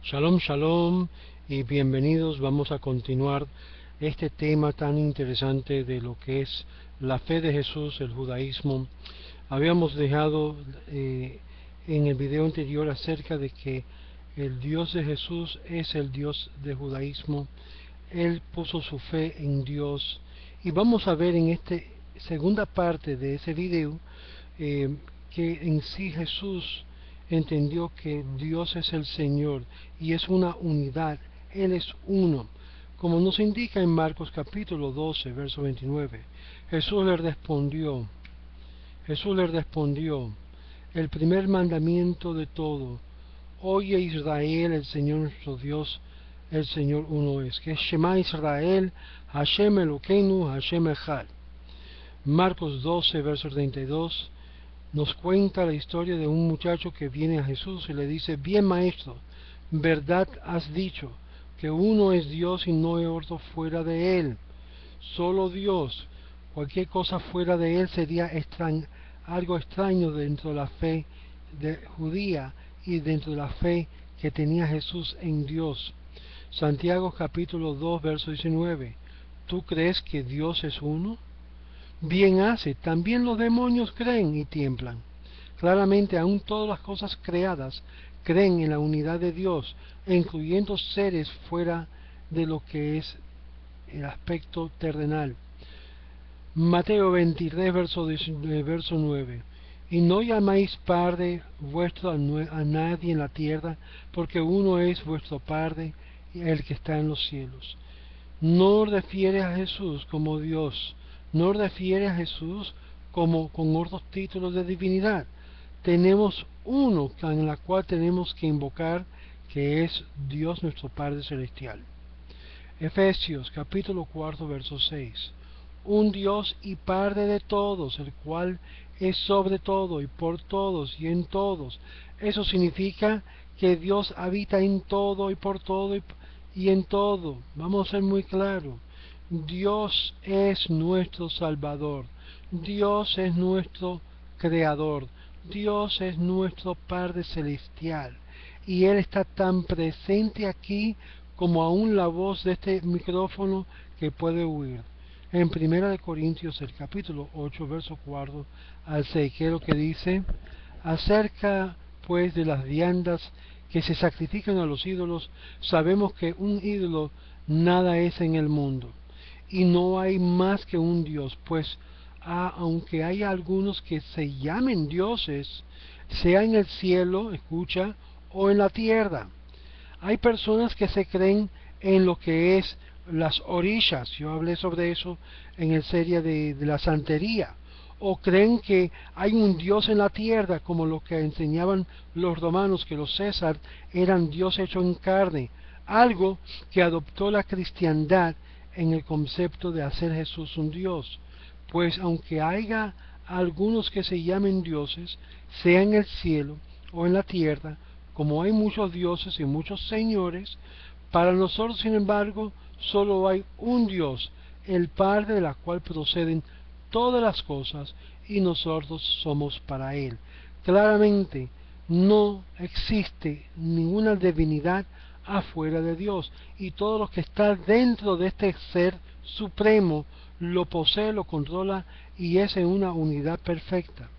Shalom, shalom y bienvenidos. Vamos a continuar este tema tan interesante de lo que es la fe de Jesús, el judaísmo. Habíamos dejado en el video anterior acerca de que el Dios de Jesús es el Dios del judaísmo. Él puso su fe en Dios y vamos a ver en esta segunda parte de ese video que en sí Jesús entendió que Dios es el Señor y es una unidad, Él es uno, como nos indica en Marcos capítulo 12, verso 29. Jesús le respondió, el primer mandamiento de todo, oye Israel, el Señor nuestro Dios, el Señor uno es, que es Shema Israel, Hashem Elokeinu, Hashem Echad. Marcos 12, verso 32, nos cuenta la historia de un muchacho que viene a Jesús y le dice, bien maestro, verdad has dicho, que uno es Dios y no hay otro fuera de él, solo Dios. Cualquier cosa fuera de él sería algo extraño dentro de la fe judía y dentro de la fe que tenía Jesús en Dios. Santiago capítulo 2, verso 19, ¿tú crees que Dios es uno? Bien hace, también los demonios creen y tiemblan. Claramente aún todas las cosas creadas creen en la unidad de Dios, incluyendo seres fuera de lo que es el aspecto terrenal. Mateo 23, verso 9. Y no llamáis Padre vuestro a nadie en la tierra, porque uno es vuestro Padre, el que está en los cielos. No refiere a Jesús como Dios, no refiere a Jesús como con otros títulos de divinidad. Tenemos uno en la cual tenemos que invocar, que es Dios nuestro Padre Celestial. Efesios capítulo 4, verso 6. Un Dios y Padre de todos, el cual es sobre todo y por todos y en todos. Eso significa que Dios habita en todo y por todo y en todo. Vamos a ser muy claros. Dios es nuestro Salvador. Dios es nuestro Creador. Dios es nuestro Padre Celestial. Y Él está tan presente aquí como aún la voz de este micrófono que puede oír. En 1 Corintios, el capítulo 8, verso 4 al 6, que es lo que dice, acerca pues de las viandas que se sacrifican a los ídolos, sabemos que un ídolo nada es en el mundo, y no hay más que un Dios, pues aunque hay algunos que se llamen dioses, sea en el cielo, escucha, o en la tierra. Hay personas que se creen en lo que es las orishas, yo hablé sobre eso en el serie de la santería, o creen que hay un Dios en la tierra, como lo que enseñaban los romanos, que los César eran Dios hecho en carne, algo que adoptó la cristiandad en el concepto de hacer Jesús un Dios, pues aunque haya algunos que se llamen dioses, sea en el cielo o en la tierra, como hay muchos dioses y muchos señores, para nosotros, sin embargo, solo hay un Dios, el Padre, de la cual proceden todas las cosas, y nosotros somos para Él. Claramente, no existe ninguna divinidad afuera de Dios, y todo lo que está dentro de este ser supremo lo posee, lo controla, y es en una unidad perfecta.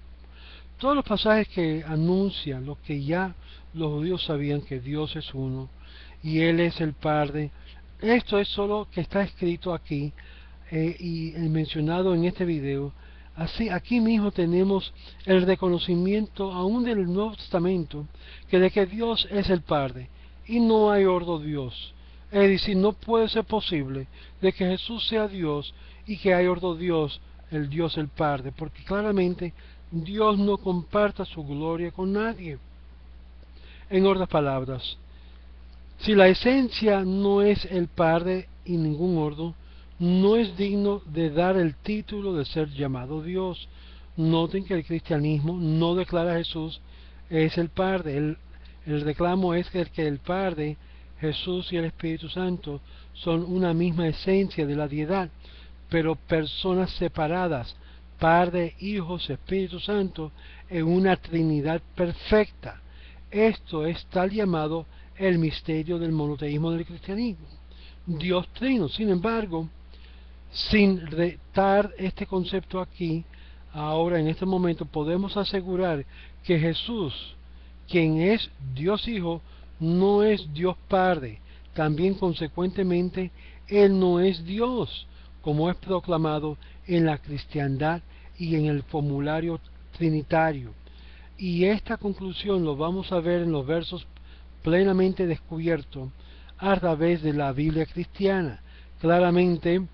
Todos los pasajes que anuncian lo que ya los judíos sabían, que Dios es uno y Él es el Padre, esto es solo que está escrito aquí y mencionado en este video. Así, aquí mismo tenemos el reconocimiento aún del Nuevo Testamento, que de que Dios es el Padre y no hay otro Dios. Es decir, no puede ser posible de que Jesús sea Dios y que hay otro Dios, el Dios el Padre, porque claramente Dios no comparta su gloria con nadie. En otras palabras, si la esencia no es el Padre y ningún otro, no es digno de dar el título de ser llamado Dios. Noten que el cristianismo no declara a Jesús es el Padre. El reclamo es que el Padre, Jesús y el Espíritu Santo son una misma esencia de la deidad, pero personas separadas, Padre, Hijos, Espíritu Santo, en una Trinidad perfecta. Esto es tal llamado el misterio del monoteísmo del cristianismo. Dios trino. Sin embargo, sin retar este concepto aquí, ahora en este momento podemos asegurar que Jesús, quien es Dios Hijo, no es Dios Padre. También consecuentemente Él no es Dios, como es proclamado en la cristiandad y en el formulario trinitario. Y esta conclusión lo vamos a ver en los versos plenamente descubiertos a través de la Biblia cristiana. Claramente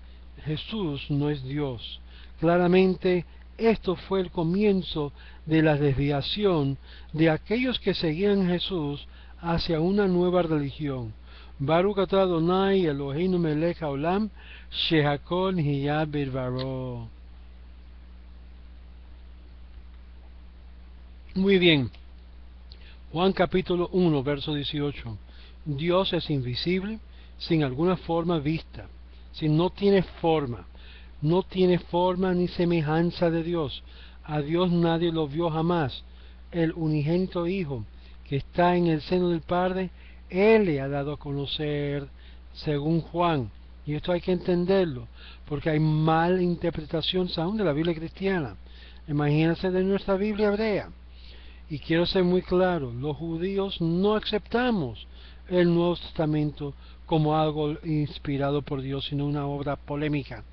Jesús no es Dios. Claramente esto fue el comienzo de la desviación de aquellos que seguían a Jesús hacia una nueva religión. Baruch atah Adonai Eloheinu melech haolam shehakol nihya bidvaro. Muy bien. Juan capítulo 1, verso 18. Dios es invisible, sin alguna forma vista. Si no tiene forma ni semejanza de Dios. A Dios nadie lo vio jamás. El unigénito Hijo, que está en el seno del Padre, Él le ha dado a conocer, según Juan. Y esto hay que entenderlo, porque hay mala interpretación aún de la Biblia cristiana. Imagínense de nuestra Biblia hebrea. Y quiero ser muy claro, los judíos no aceptamos el Nuevo Testamento como algo inspirado por Dios, sino una obra polémica,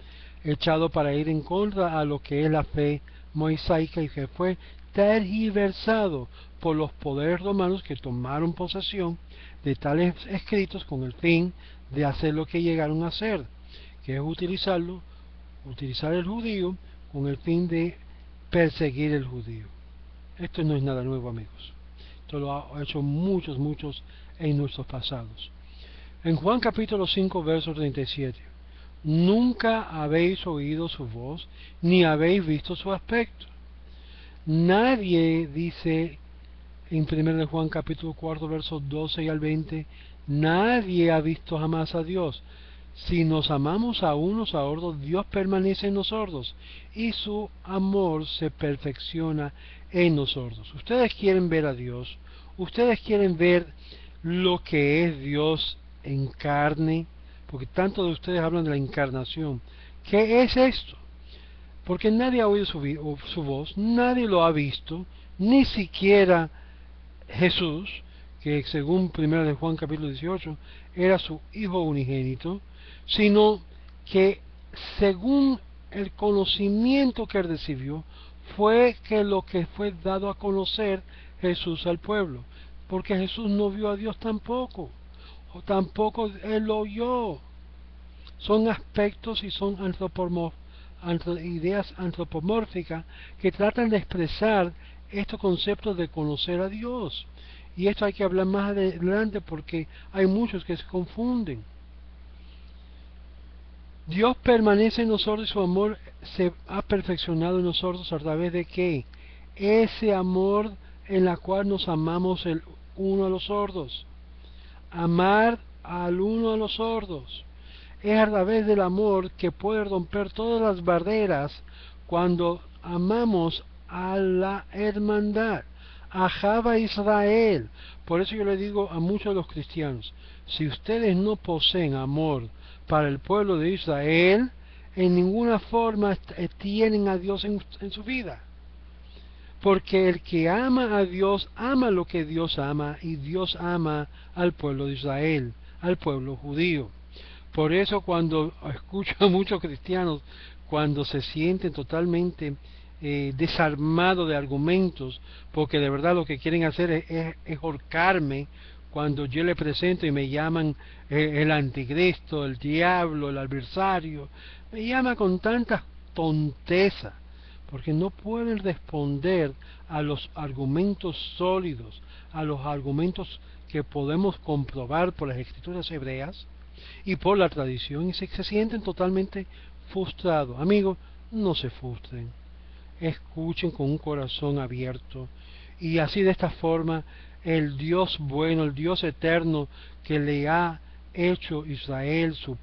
echado para ir en contra a lo que es la fe mosaica y que fue tergiversado por los poderes romanos que tomaron posesión de tales escritos con el fin de hacer lo que llegaron a hacer, que es utilizar el judío con el fin de perseguir el judío. Esto no es nada nuevo, amigos. Esto lo ha hecho muchos en nuestros pasados. En Juan capítulo 5, verso 37. Nunca habéis oído su voz, ni habéis visto su aspecto. Nadie dice en 1 Juan capítulo 4, versos 12 y al 20, nadie ha visto jamás a Dios. Si nos amamos a unos a otros, Dios permanece en nosotros y su amor se perfecciona en nosotros. Ustedes quieren ver a Dios, ustedes quieren ver lo que es Dios en carne, porque tanto de ustedes hablan de la encarnación. ¿Qué es esto? Porque nadie ha oído su voz, nadie lo ha visto, ni siquiera Jesús, que según 1 de Juan capítulo 18 era su Hijo unigénito, sino que según el conocimiento que él recibió fue que lo que fue dado a conocer Jesús al pueblo, porque Jesús no vio a Dios tampoco, o tampoco él lo oyó. Son aspectos y son ideas antropomórficas que tratan de expresar estos conceptos de conocer a Dios. Y esto hay que hablar más adelante porque hay muchos que se confunden. Dios permanece en nosotros y su amor se ha perfeccionado en nosotros a través de ¿qué? Ese amor en la cual nos amamos el uno a los otros. Amar al uno a los otros. Es a través del amor que puede romper todas las barreras cuando amamos a la hermandad. Ajaba Israel. Por eso yo le digo a muchos de los cristianos, si ustedes no poseen amor para el pueblo de Israel, en ninguna forma tienen a Dios en su vida. Porque el que ama a Dios, ama lo que Dios ama, y Dios ama al pueblo de Israel, al pueblo judío. Por eso cuando escucho a muchos cristianos, cuando se sienten totalmente desarmados de argumentos, porque de verdad lo que quieren hacer es ahorcarme, cuando yo le presento y me llaman el anticristo, el diablo, el adversario, me llama con tanta tonteza, porque no pueden responder a los argumentos sólidos, a los argumentos que podemos comprobar por las escrituras hebreas y por la tradición, y se sienten totalmente frustrados. Amigos, no se frustren, escuchen con un corazón abierto, y así de esta forma el Dios bueno, el Dios eterno que le ha hecho Israel su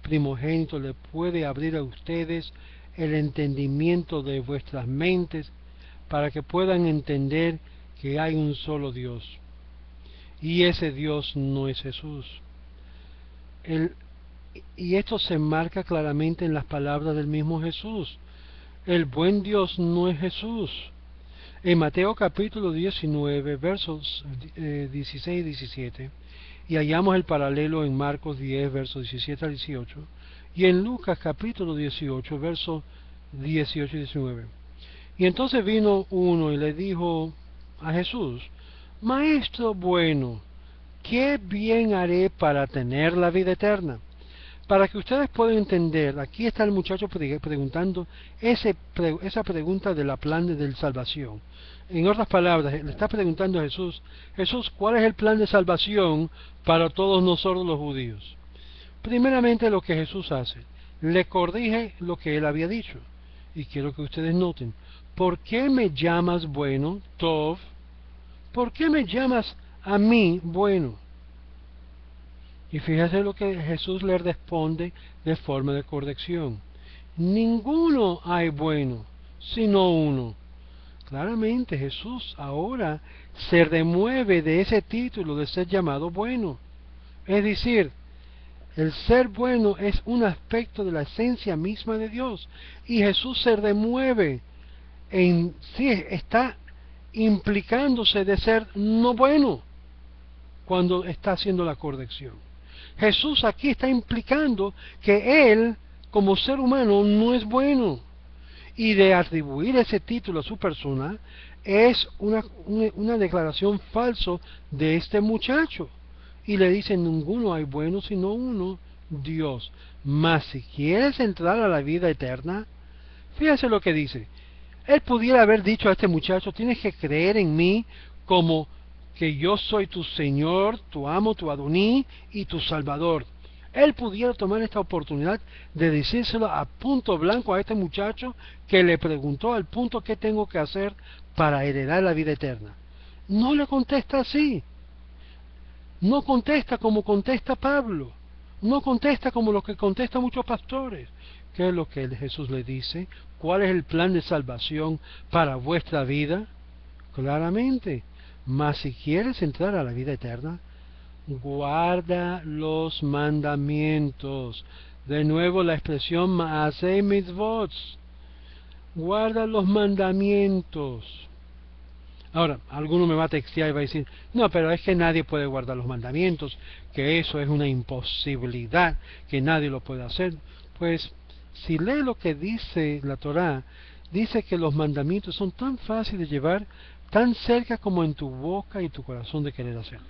primogénito, le puede abrir a ustedes el entendimiento de vuestras mentes para que puedan entender que hay un solo Dios. y ese Dios no es Jesús. Y esto se marca claramente en las palabras del mismo Jesús. El buen Dios no es Jesús. En Mateo capítulo 19, versos 16 y 17, y hallamos el paralelo en Marcos 10, versos 17 al 18, y en Lucas capítulo 18, versos 18 y 19. Y entonces vino uno y le dijo a Jesús: Maestro bueno, ¿qué bien haré para tener la vida eterna? Para que ustedes puedan entender, aquí está el muchacho preguntando esa pregunta de la plan de salvación. En otras palabras, le está preguntando a Jesús: Jesús, ¿cuál es el plan de salvación para todos nosotros los judíos? Primeramente, lo que Jesús hace, le corrige lo que él había dicho. Y quiero que ustedes noten: ¿por qué me llamas bueno, Tov? ¿Por qué me llamas a mí bueno? Y fíjese lo que Jesús le responde de forma de corrección: ninguno hay bueno, sino uno. Claramente Jesús ahora se remueve de ese título de ser llamado bueno. Es decir, el ser bueno es un aspecto de la esencia misma de Dios, y Jesús se remueve en sí, está implicándose de ser no bueno cuando está haciendo la corrección. Jesús aquí está implicando que él, como ser humano, no es bueno. Y de atribuir ese título a su persona es una declaración falsa de este muchacho. Y le dice: ninguno hay bueno sino uno, Dios. Mas si quieres entrar a la vida eterna, fíjese lo que dice. Él pudiera haber dicho a este muchacho: tienes que creer en mí como que yo soy tu Señor, tu amo, tu Adoní y tu Salvador. Él pudiera tomar esta oportunidad de decírselo a punto blanco a este muchacho que le preguntó al punto: ¿qué tengo que hacer para heredar la vida eterna? No le contesta así. No contesta como contesta Pablo. No contesta como lo que contestan muchos pastores. ¿Qué es lo que Jesús le dice? ¿Cuál es el plan de salvación para vuestra vida? Claramente: mas si quieres entrar a la vida eterna, guarda los mandamientos. De nuevo la expresión Maaseh Mitzvot. Guarda los mandamientos. Ahora, alguno me va a textear y va a decir: no, pero es que nadie puede guardar los mandamientos, que eso es una imposibilidad, que nadie lo puede hacer. Pues, si lee lo que dice la Torá, dice que los mandamientos son tan fáciles de llevar, tan cerca como en tu boca y tu corazón de querer hacerlo.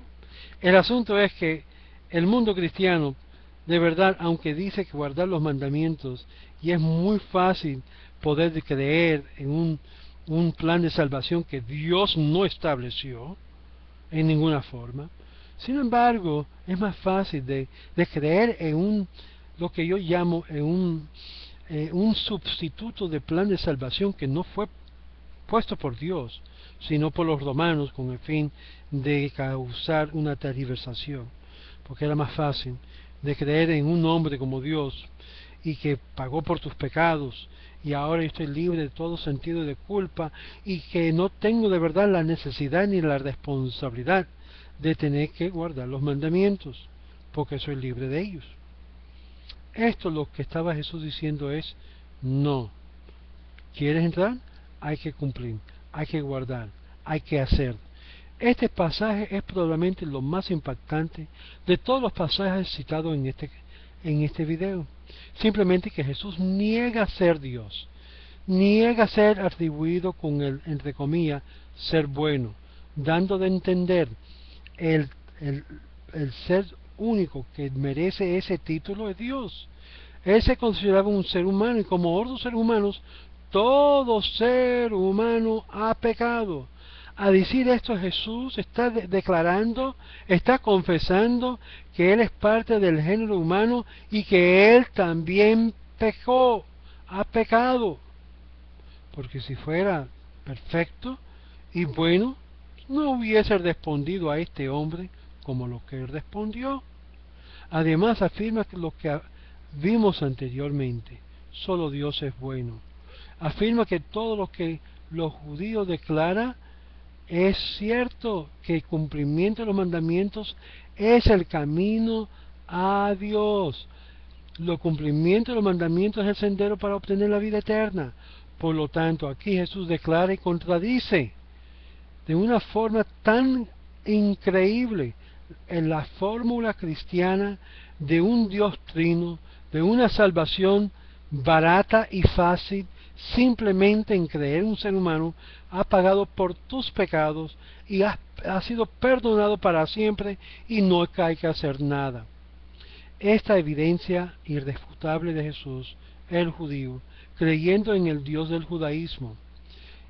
El asunto es que el mundo cristiano, de verdad, aunque dice que guardar los mandamientos, y es muy fácil poder creer en un plan de salvación que Dios no estableció en ninguna forma. Sin embargo, es más fácil de creer en lo que yo llamo en un sustituto de plan de salvación que no fue puesto por Dios, sino por los romanos, con el fin de causar una tergiversación, porque era más fácil de creer en un hombre como Dios y que pagó por tus pecados, y ahora yo estoy libre de todo sentido de culpa, y que no tengo de verdad la necesidad ni la responsabilidad de tener que guardar los mandamientos, porque soy libre de ellos. Esto lo que estaba Jesús diciendo es: no. ¿Quieres entrar? Hay que cumplir, hay que guardar, hay que hacer. Este pasaje es probablemente lo más impactante de todos los pasajes citados en este video. Simplemente que Jesús niega ser Dios, niega ser atribuido con el, entre comillas, ser bueno, dando de entender el, el, el ser único que merece ese título es Dios. Él se consideraba un ser humano, y como otros seres humanos, todo ser humano ha pecado. A decir esto, Jesús está declarando, está confesando que Él es parte del género humano y que Él también pecó, ha pecado. Porque si fuera perfecto y bueno, no hubiese respondido a este hombre como lo que Él respondió. Además, afirma que lo que vimos anteriormente: solo Dios es bueno. Afirma que todo lo que los judíos declaran Es cierto que el cumplimiento de los mandamientos es el camino a Dios. El cumplimiento de los mandamientos es el sendero para obtener la vida eterna. Por lo tanto, aquí Jesús declara y contradice de una forma tan increíble en la fórmula cristiana de un Dios trino, de una salvación barata y fácil, simplemente en creer un ser humano ha pagado por tus pecados y ha sido perdonado para siempre y no hay que hacer nada. Esta evidencia irrefutable de Jesús, el judío, creyendo en el Dios del judaísmo.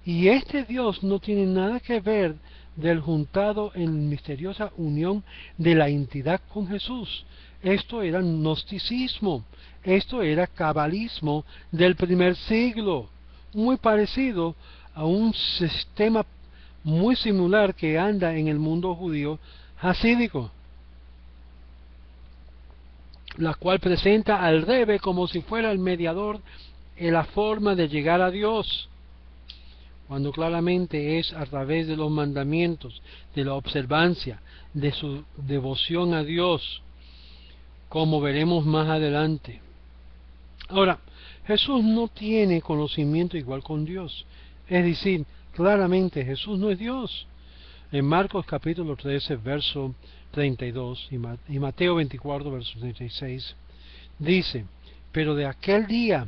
Y este Dios no tiene nada que ver del juntado en misteriosa unión de la entidad con Jesús. Esto era gnosticismo, esto era cabalismo del primer siglo, muy parecido a un sistema muy similar que anda en el mundo judío hasídico, la cual presenta al Rebe como si fuera el mediador en la forma de llegar a Dios, cuando claramente es a través de los mandamientos, de la observancia, de su devoción a Dios, como veremos más adelante. Ahora, Jesús no tiene conocimiento igual con Dios, es decir, claramente Jesús no es Dios. En Marcos capítulo 13, verso 32 y Mateo 24, verso 36, dice: pero de aquel día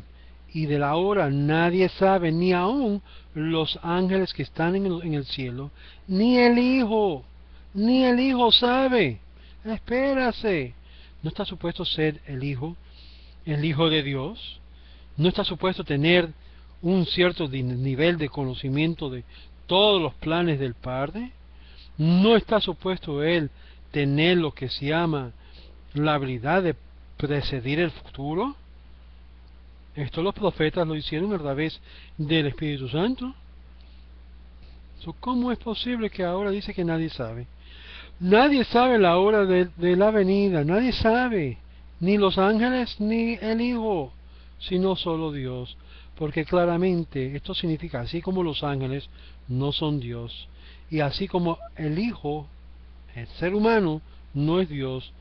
y de la hora nadie sabe, ni aun los ángeles que están en el cielo, ni el Hijo sabe. Espérase, ¿no está supuesto ser el Hijo de Dios? ¿No está supuesto tener un cierto nivel de conocimiento de todos los planes del Padre? ¿No está supuesto Él tener lo que se llama la habilidad de predecir el futuro? Esto los profetas lo hicieron a través del Espíritu Santo. ¿Cómo es posible que ahora dice que nadie sabe? Nadie sabe la hora de la venida, nadie sabe, ni los ángeles ni el Hijo, sino solo Dios. Porque claramente esto significa, así como los ángeles no son Dios, y así como el Hijo, el ser humano, no es Dios,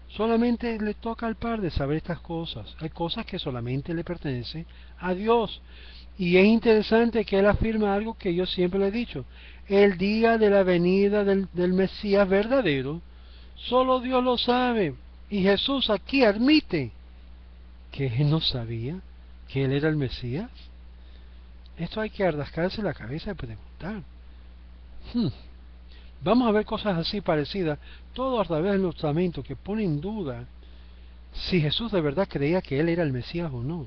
solamente le toca al Padre saber estas cosas. Hay cosas que solamente le pertenecen a Dios. Y es interesante que Él afirma algo que yo siempre le he dicho: el día de la venida del Mesías verdadero, solo Dios lo sabe. Y Jesús aquí admite que Él no sabía que Él era el Mesías. Esto hay que rascarse la cabeza y preguntar. Vamos a ver cosas así parecidas, todo a través del Nuevo Testamento, que pone en duda si Jesús de verdad creía que Él era el Mesías o no.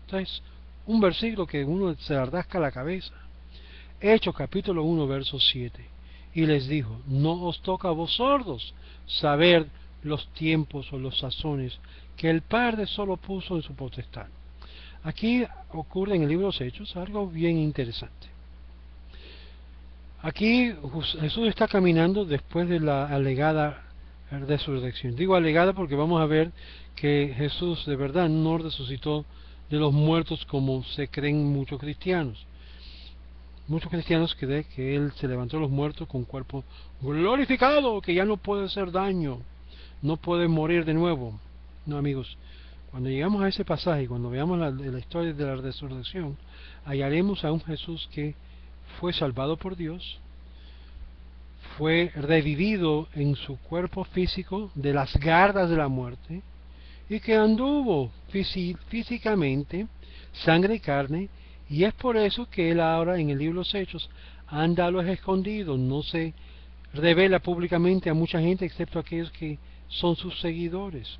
Entonces, un versículo que uno se rasca la cabeza. Hechos capítulo 1, verso 7. Y les dijo: no os toca a vos sordos saber los tiempos o los sazones que el Padre solo puso en su potestad. Aquí ocurre en el libro de los Hechos algo bien interesante. Aquí Jesús está caminando después de la alegada resurrección. Digo alegada porque vamos a ver que Jesús de verdad no resucitó de los muertos como se creen muchos cristianos. Muchos cristianos creen que Él se levantó de los muertos con cuerpo glorificado, que ya no puede hacer daño, no puede morir de nuevo. No, amigos, cuando llegamos a ese pasaje, cuando veamos la historia de la resurrección, hallaremos a un Jesús que fue salvado por Dios, fue revivido en su cuerpo físico de las garras de la muerte, y que anduvo físicamente, sangre y carne, y es por eso que Él ahora en el libro de los Hechos anda a los escondidos, no se revela públicamente a mucha gente excepto a aquellos que son sus seguidores.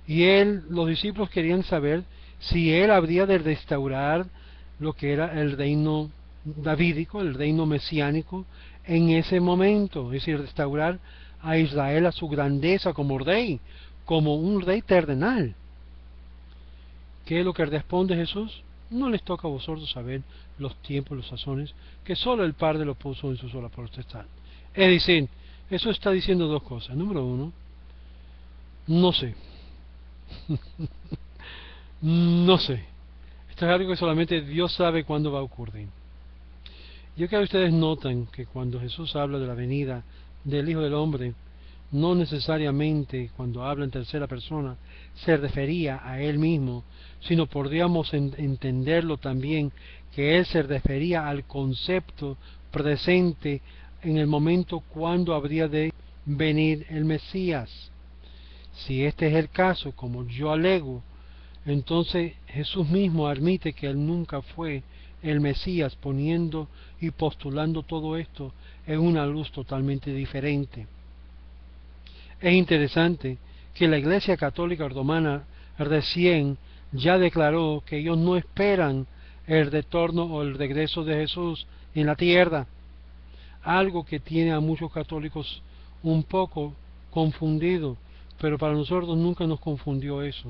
Y los discípulos querían saber si Él habría de restaurar lo que era el reino davídico, el reino mesiánico, en ese momento, es decir, restaurar a Israel a su grandeza como rey, como un rey terrenal. ¿Qué es lo que responde Jesús? No les toca a vosotros saber los tiempos, los sazones, que solo el Padre lo puso en su sola potestad. Es decir, eso está diciendo dos cosas. Número uno, no sé. No sé. Esto es algo que solamente Dios sabe cuándo va a ocurrir. Yo creo que ustedes notan que cuando Jesús habla de la venida del Hijo del Hombre, no necesariamente cuando habla en tercera persona se refería a Él mismo, sino podríamos entenderlo también que Él se refería al concepto presente en el momento cuando habría de venir el Mesías. Si este es el caso, como yo alego, entonces Jesús mismo admite que Él nunca fue el Mesías, poniendo y postulando todo esto en una luz totalmente diferente. Es interesante que la Iglesia Católica Romana recién ya declaró que ellos no esperan el retorno o el regreso de Jesús en la tierra, algo que tiene a muchos católicos un poco confundidos, pero para nosotros nunca nos confundió eso,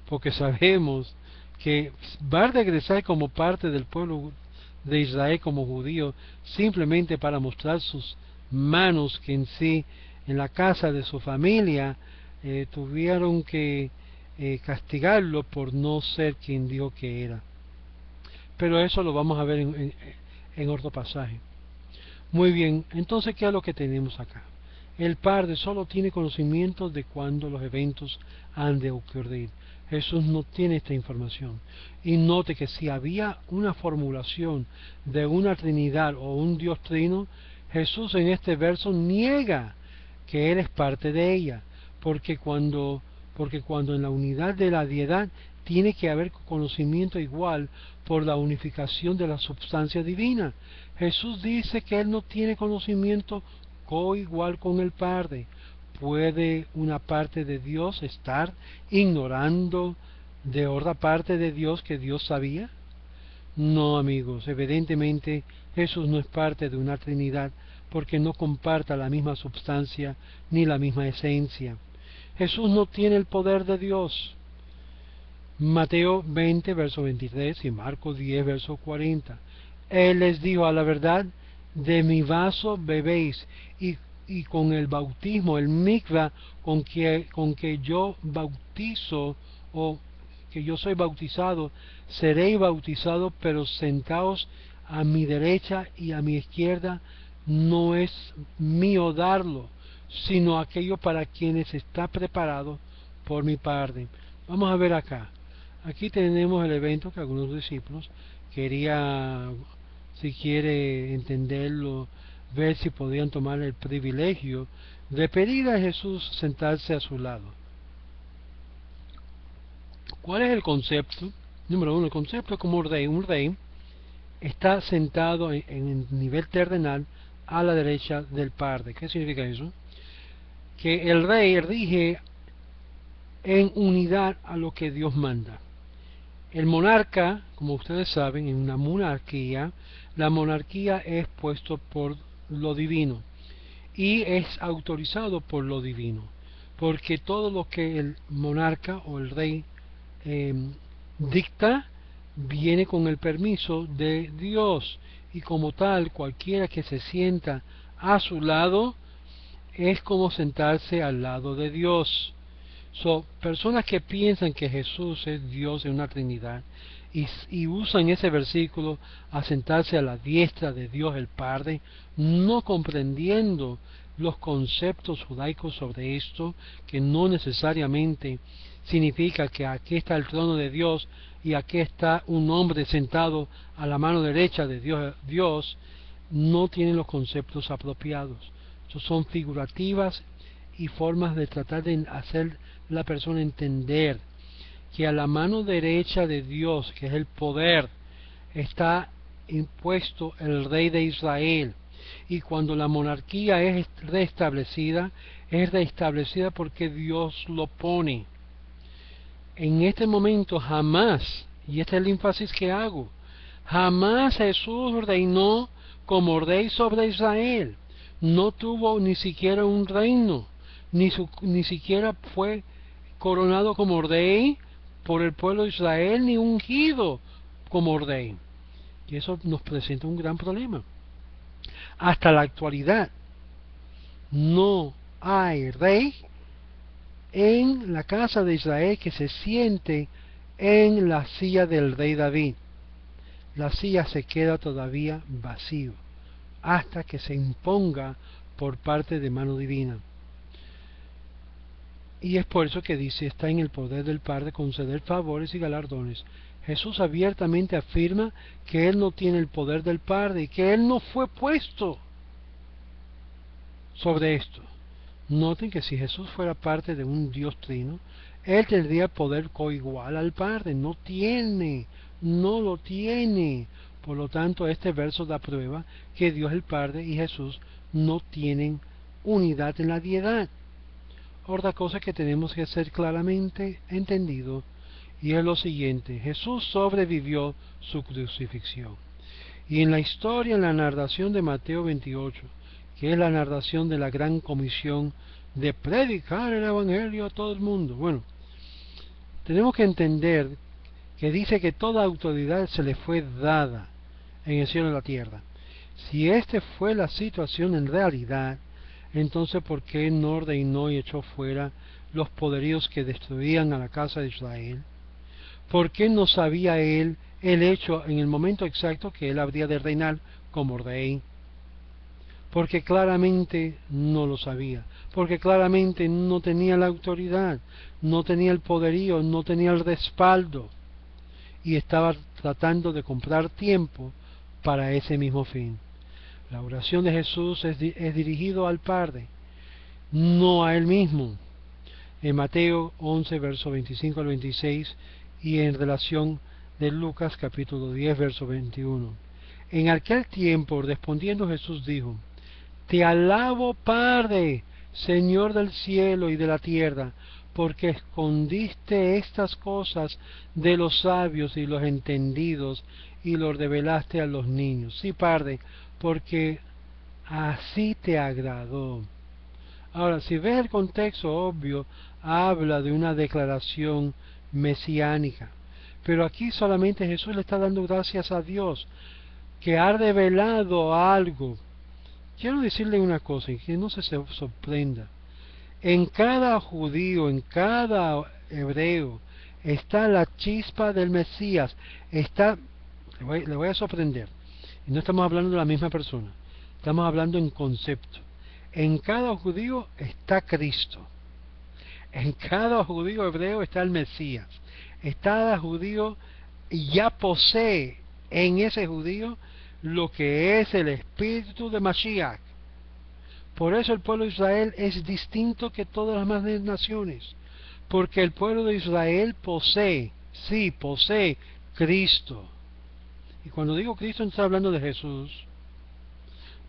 porque sabemos que va a regresar como parte del pueblo de Israel como judío, simplemente para mostrar sus manos, que en sí, en la casa de su familia, tuvieron que castigarlo por no ser quien dijo que era. Pero eso lo vamos a ver en otro pasaje. Muy bien, entonces, ¿qué es lo que tenemos acá? El Padre solo tiene conocimiento de cuándo los eventos han de ocurrir. Jesús no tiene esta información. Y note que si había una formulación de una Trinidad o un Dios Trino, Jesús en este verso niega que Él es parte de ella, porque cuando en la unidad de la deidad tiene que haber conocimiento igual por la unificación de la substancia divina. Jesús dice que Él no tiene conocimiento coigual con el Padre. ¿Puede una parte de Dios estar ignorando de otra parte de Dios que Dios sabía? No, amigos, evidentemente Jesús no es parte de una Trinidad porque no comparta la misma substancia ni la misma esencia. Jesús no tiene el poder de Dios. Mateo 20, verso 23 y Marcos 10, verso 40. Él les dijo: a la verdad, de mi vaso bebéis, y con el bautismo, el mikvah, con que yo bautizo, o que yo soy bautizado, seréis bautizados, pero sentaos a mi derecha y a mi izquierda. No es mío darlo, sino aquello para quienes está preparado por mi Padre. Vamos a ver acá. Aquí tenemos el evento que algunos discípulos quería, si quiere entenderlo, ver si podían tomar el privilegio de pedir a Jesús sentarse a su lado. ¿Cuál es el concepto? Número uno, el concepto es como un rey está sentado en el nivel terrenal a la derecha del Padre. ¿Qué significa eso? Que el rey rige en unidad a lo que Dios manda. El monarca, como ustedes saben, en una monarquía, la monarquía es puesto por lo divino y es autorizado por lo divino, porque todo lo que el monarca o el rey dicta viene con el permiso de Dios, y como tal cualquiera que se sienta a su lado es como sentarse al lado de Dios. Personas que piensan que Jesús es Dios en una Trinidad y usan ese versículo a sentarse a la diestra de Dios el Padre, no comprendiendo los conceptos judaicos sobre esto, que no necesariamente significa que aquí está el trono de Dios y aquí está un hombre sentado a la mano derecha de Dios, no tienen los conceptos apropiados. Son figurativas y formas de tratar de hacer la persona entender que a la mano derecha de Dios, que es el poder, está impuesto el rey de Israel, y cuando la monarquía es restablecida porque Dios lo pone. En este momento jamás, y este es el énfasis que hago, jamás Jesús reinó como rey sobre Israel. No tuvo ni siquiera un reino, ni siquiera fue coronado como rey por el pueblo de Israel, ni ungido como rey. Y eso nos presenta un gran problema. Hasta la actualidad no hay rey en la casa de Israel que se siente en la silla del rey David. la silla se queda todavía vacío, hasta que se imponga por parte de mano divina. Y es por eso que dice, está en el poder del Padre conceder favores y galardones. Jesús abiertamente afirma que Él no tiene el poder del Padre y que Él no fue puesto sobre esto. Noten que si Jesús fuera parte de un Dios trino, Él tendría poder coigual al Padre. No lo tiene. Por lo tanto, este verso da prueba que Dios el Padre y Jesús no tienen unidad en la deidad. Otra cosa que tenemos que ser claramente entendido, y es lo siguiente: Jesús sobrevivió su crucifixión. Y en la historia, en la narración de Mateo 28, que es la narración de la gran comisión de predicar el Evangelio a todo el mundo, bueno, tenemos que entender que dice que toda autoridad se le fue dada en el cielo y la tierra. Si esta fue la situación en realidad, entonces ¿por qué no ordenó y echó fuera los poderíos que destruían a la casa de Israel? ¿Por qué no sabía él el hecho en el momento exacto que él habría de reinar como rey? Porque claramente no lo sabía, porque claramente no tenía la autoridad, no tenía el poderío, no tenía el respaldo, y estaba tratando de comprar tiempo para ese mismo fin. La oración de Jesús es dirigido al Padre, no a Él mismo. En Mateo 11, verso 25 al 26, y en relación de Lucas capítulo 10, verso 21. En aquel tiempo, respondiendo Jesús dijo: Te alabo, Padre, Señor del cielo y de la tierra, porque escondiste estas cosas de los sabios y los entendidos y los revelaste a los niños. Sí, Padre, porque así te agradó. Ahora, si ves el contexto obvio, habla de una declaración mesiánica. Pero aquí solamente Jesús le está dando gracias a Dios, que ha revelado algo. Quiero decirle una cosa, y que no se sorprenda. En cada judío, en cada hebreo, está la chispa del Mesías. Le voy a sorprender. Y no estamos hablando de la misma persona. Estamos hablando en concepto. En cada judío está Cristo. En cada judío hebreo está el Mesías. Cada judío ya posee en ese judío lo que es el espíritu de Mashiach. Por eso el pueblo de Israel es distinto que todas las demás naciones, porque el pueblo de Israel posee Cristo. Y cuando digo Cristo, no estoy hablando de Jesús.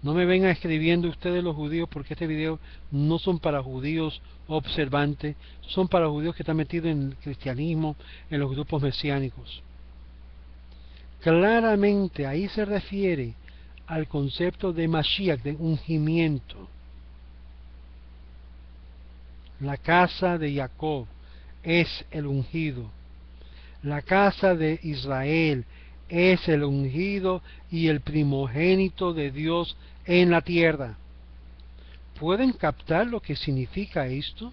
No me vengan escribiendo ustedes los judíos, porque este video no son para judíos observantes, son para judíos que están metidos en el cristianismo, en los grupos mesiánicos. Claramente ahí se refiere al concepto de Mashiach, de ungimiento. La casa de Jacob es el ungido. La casa de Israel es el ungido y el primogénito de Dios en la tierra. ¿Pueden captar lo que significa esto?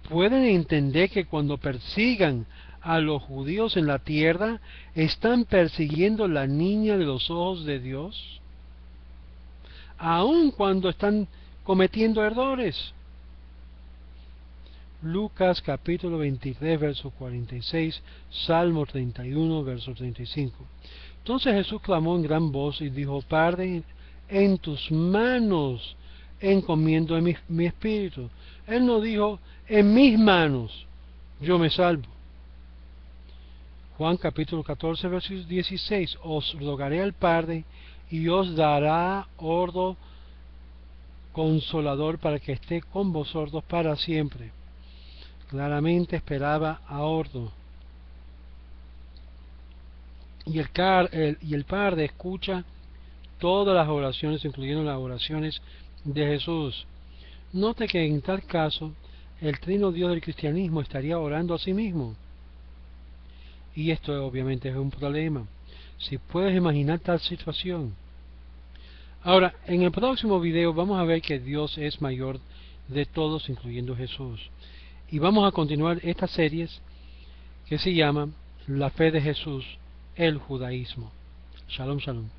¿Pueden entender que cuando persigan a los judíos en la tierra, están persiguiendo la niña de los ojos de Dios? Aun cuando están cometiendo errores. Lucas capítulo 23, verso 46, Salmo 31, verso 35. Entonces Jesús clamó en gran voz y dijo: Padre, en tus manos encomiendo mi espíritu. Él no dijo: en mis manos yo me salvo. Juan capítulo 14, verso 16. Os rogaré al Padre y os dará otro Consolador para que esté con vosotros para siempre. Claramente esperaba a Ordo. Y el Padre escucha todas las oraciones, incluyendo las oraciones de Jesús. Note que en tal caso, el trino Dios del cristianismo estaría orando a sí mismo. Y esto obviamente es un problema. Si puedes imaginar tal situación. Ahora, en el próximo video vamos a ver que Dios es mayor de todos, incluyendo Jesús. Y vamos a continuar estas series que se llaman La fe de Jesús el judaísmo. Shalom, shalom.